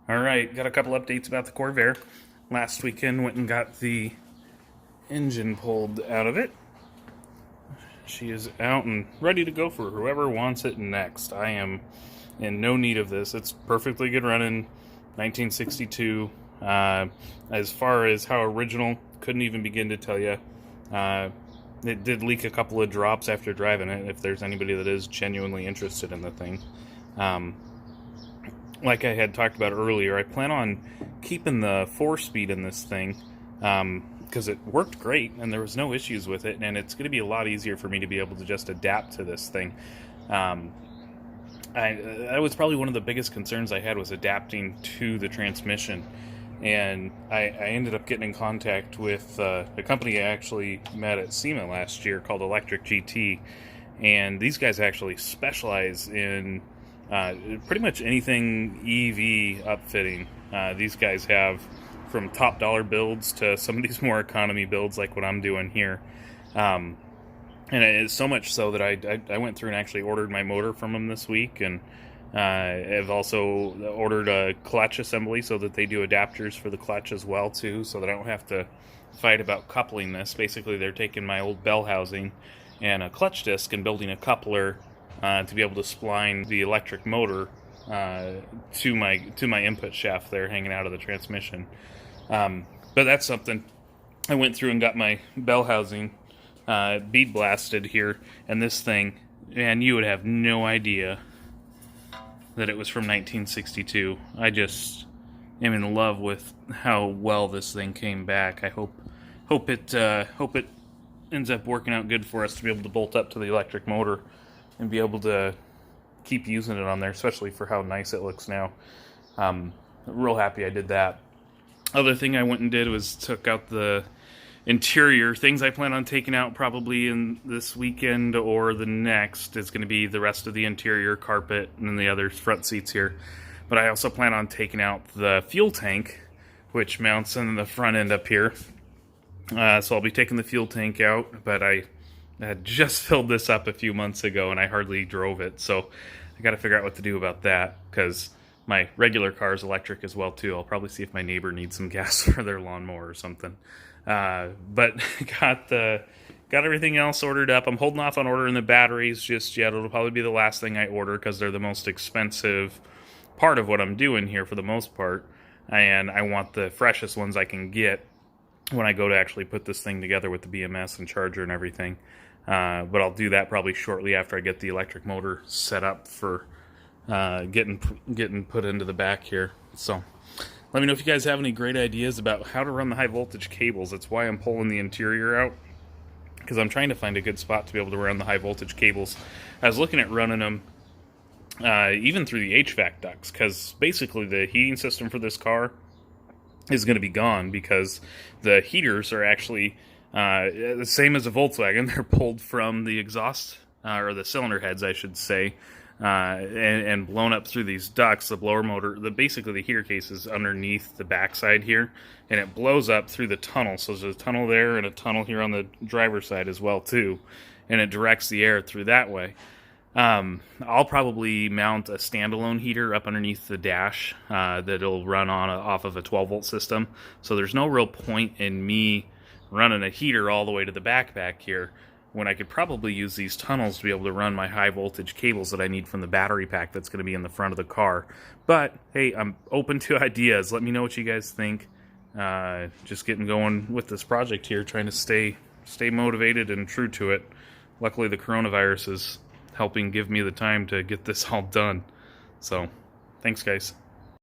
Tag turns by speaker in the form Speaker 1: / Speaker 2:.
Speaker 1: Alright, got a couple updates about the Corvair. Last weekend went and got the engine pulled out of it. She is out and ready to go for whoever wants it next. I am in no need of this. It's perfectly good running, 1962. As far as how original, couldn't even begin to tell you. It did leak a couple of drops after driving it, if there's anybody that is genuinely interested in the thing. Like I had talked about earlier, I plan on keeping the 4-speed in this thing because it worked great and there was no issues with it, and it's going to be a lot easier for me to be able to just adapt to this thing. That was probably one of the biggest concerns I had, was adapting to the transmission. And I ended up getting in contact with a company I actually met at SEMA last year called Electric GT, and these guys actually specialize in pretty much anything EV upfitting. These guys have from top dollar builds to some of these more economy builds like what I'm doing here. And it's so much so that I went through and actually ordered my motor from them this week, and I've also ordered a clutch assembly so that they do adapters for the clutch as well too, so that I don't have to fight about coupling this. Basically, they're taking my old bell housing and a clutch disc and building a coupler to be able to spline the electric motor to my input shaft there hanging out of the transmission. But that's something. I went through and got my bell housing bead blasted here, and this thing, man, you would have no idea that it was from 1962. I just am in love with how well this thing came back. I hope it ends up working out good for us to be able to bolt up to the electric motor and be able to keep using it on there, especially for how nice it looks now. Real happy I did that. Other thing I went and did was took out the interior. Things I plan on taking out probably in this weekend or the next is going to be the rest of the interior, carpet, and then the other front seats here. But I also plan on taking out the fuel tank, which mounts in the front end up here. So I'll be taking the fuel tank out, but I had just filled this up a few months ago and I hardly drove it, so I got to figure out what to do about that, because my regular car is electric as well too. I'll probably see if my neighbor needs some gas for their lawnmower or something. But got everything else ordered up. I'm holding off on ordering the batteries just yet. It'll probably be the last thing I order because they're the most expensive part of what I'm doing here for the most part, and I want the freshest ones I can get when I go to actually put this thing together with the BMS and charger and everything. But I'll do that probably shortly after I get the electric motor set up for getting put into the back here. So let me know if you guys have any great ideas about how to run the high voltage cables. That's why I'm pulling the interior out, because I'm trying to find a good spot to be able to run the high voltage cables. I was looking at running them even through the HVAC ducts, because basically the heating system for this car is going to be gone, because the heaters are actually the same as a Volkswagen. They're pulled from the exhaust, or the cylinder heads, I should say, and blown up through these ducts. The blower motor, basically the heater case is underneath the backside here, and it blows up through the tunnel. So there's a tunnel there and a tunnel here on the driver's side as well too, and it directs the air through that way. I'll probably mount a standalone heater up underneath the dash that'll run off of a 12-volt system. So there's no real point in me running a heater all the way to the back here, when I could probably use these tunnels to be able to run my high voltage cables that I need from the battery pack that's going to be in the front of the car. But hey, I'm open to ideas. Let me know what you guys think. Just getting going with this project here, trying to stay motivated and true to it. Luckily, the coronavirus is helping give me the time to get this all done. So, thanks guys.